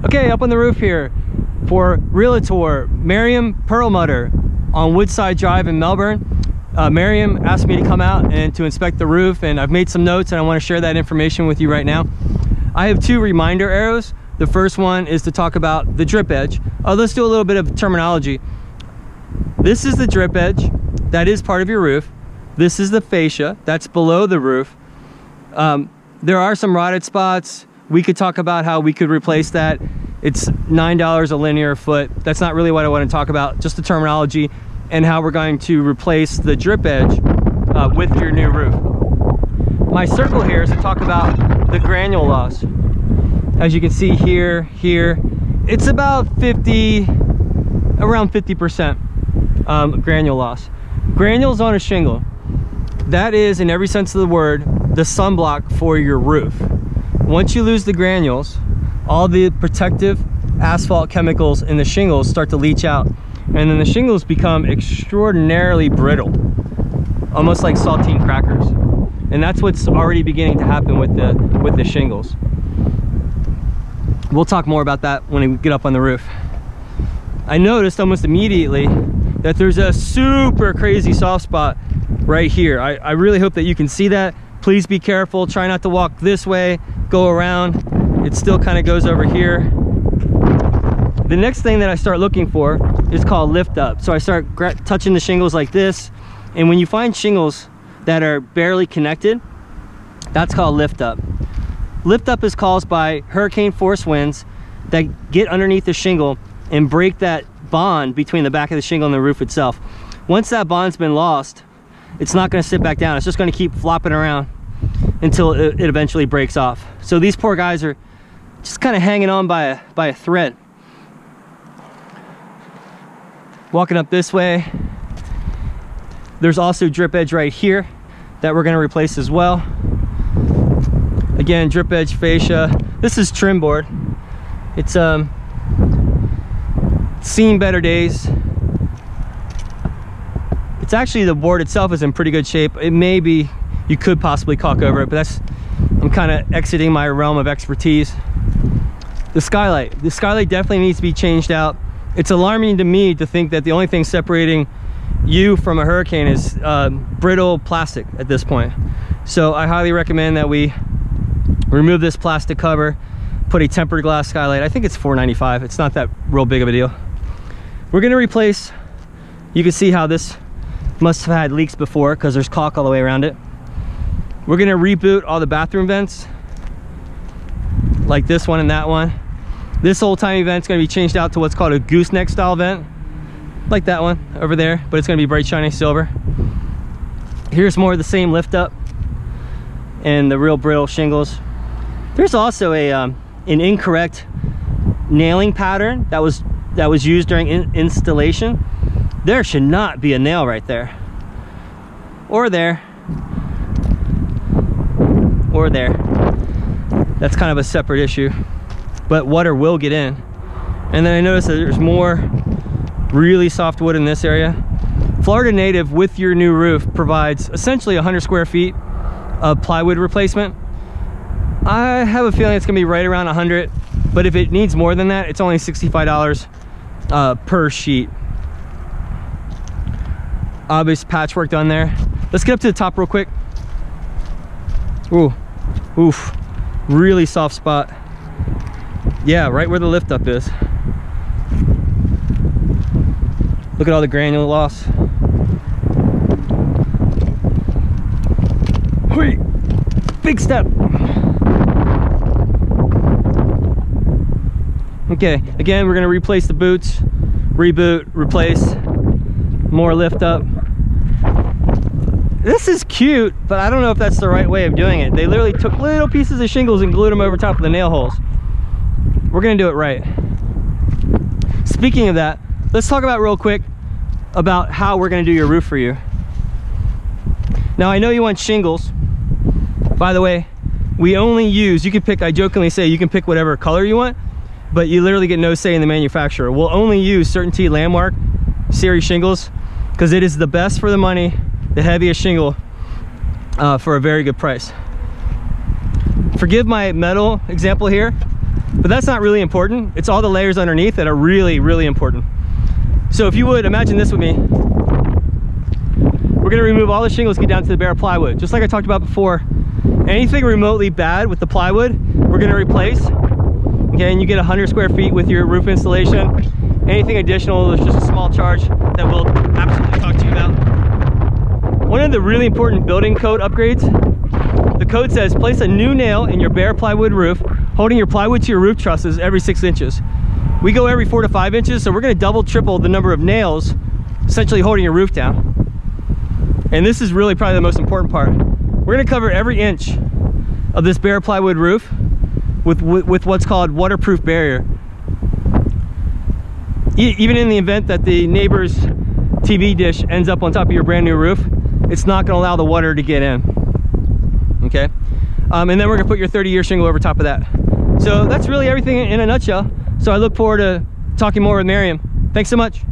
Okay, up on the roof here for Realtor Miriam Perlmutter on WoodSide Drive in Melbourne. Miriam asked me to come out and to inspect the roof, and I've made some notes and I want to share that information with you right now. I have two reminder arrows. The first one is to talk about the drip edge. Let's do a little bit of terminology. This is the drip edge. That is part of your roof. This is the fascia. That's below the roof. There are some rotted spots. We could talk about how we could replace that. It's $9 a linear foot. That's not really what I want to talk about, just the terminology and how we're going to replace the drip edge with your new roof. My circle here is to talk about the granule loss. As you can see here, it's about around 50% granule loss. Granules on a shingle, that is, in every sense of the word, the sunblock for your roof. Once you lose the granules, all the protective asphalt chemicals in the shingles start to leach out, and then the shingles become extraordinarily brittle, almost like saltine crackers. And that's what's already beginning to happen with the shingles. We'll talk more about that when we get up on the roof. I noticed almost immediately that there's a super crazy soft spot right here. I really hope that you can see that. Please be careful. Try not to walk this way, go around. It still kind of goes over here. The next thing that I start looking for is called lift up. So I start touching the shingles like this. And when you find shingles that are barely connected, that's called lift up. Lift up is caused by hurricane force winds that get underneath the shingle and break that bond between the back of the shingle and the roof itself. Once that bond's been lost, it's not going to sit back down. It's just going to keep flopping around until it eventually breaks off. So these poor guys are just kind of hanging on by a thread. Walking up this way, there's also drip edge right here that we're going to replace as well. Again, drip edge fascia. This is trim board. It's seen better days. It's actually, the board itself is in pretty good shape. It may be, you could possibly caulk over it, but I'm kind of exiting my realm of expertise. The skylight definitely needs to be changed out. It's alarming to me to think that the only thing separating you from a hurricane is brittle plastic at this point. So I highly recommend that we remove this plastic cover, put a tempered glass skylight. I think it's $4.95. It's not that real big of a deal. We're going to replace, you can see how this must have had leaks before because there's caulk all the way around it. We're going to reboot all the bathroom vents, like this one and that one. This old timey vent's going to be changed out to what's called a gooseneck style vent, like that one over there, but it's going to be bright shiny silver. Here's more of the same lift up and the real brittle shingles. There's also an incorrect nailing pattern that was used during installation. There should not be a nail right there, or there, or there. That's kind of a separate issue, but water will get in. And then I noticed that there's more really soft wood in this area. Florida Native, with your new roof, provides essentially 100 square feet of plywood replacement. I have a feeling it's gonna be right around 100, but if it needs more than that, it's only $65 per sheet. Obvious patchwork done there. Let's get up to the top real quick. Ooh, oof, really soft spot. Yeah, right where the lift up is. Look at all the granule loss. Whee! Big step. Okay, again, we're gonna replace the boots, reboot, replace, more lift up. This is cute, but I don't know if that's the right way of doing it. They literally took little pieces of shingles and glued them over top of the nail holes. We're gonna do it right. Speaking of that, let's talk about real quick about how we're gonna do your roof for you. Now, I know you want shingles. By the way, we only use, you can pick, I jokingly say you can pick whatever color you want, but you literally get no say in the manufacturer. We'll only use Certainty Landmark series shingles because it is the best for the money, the heaviest shingle for a very good price. Forgive my metal example here. but that's not really important. It's all the layers underneath that are really, really important. So if you would imagine this with me, we're gonna remove all the shingles, get down to the bare plywood. Just like I talked about before, anything remotely bad with the plywood, we're gonna replace. Okay, and you get 100 square feet with your roof installation. Anything additional is just a small charge that we'll absolutely talk to you about. One of the really important building code upgrades, the code says place a new nail in your bare plywood roof, holding your plywood to your roof trusses every 6 inches. We go every 4 to 5 inches, so we're gonna double, triple the number of nails essentially holding your roof down. And this is really probably the most important part. We're gonna cover every inch of this bare plywood roof with what's called waterproof barrier. Even in the event that the neighbor's TV dish ends up on top of your brand new roof, it's not gonna allow the water to get in, okay? And then we're gonna put your 30-year shingle over top of that. So that's really everything in a nutshell. So I look forward to talking more with Miriam. Thanks so much.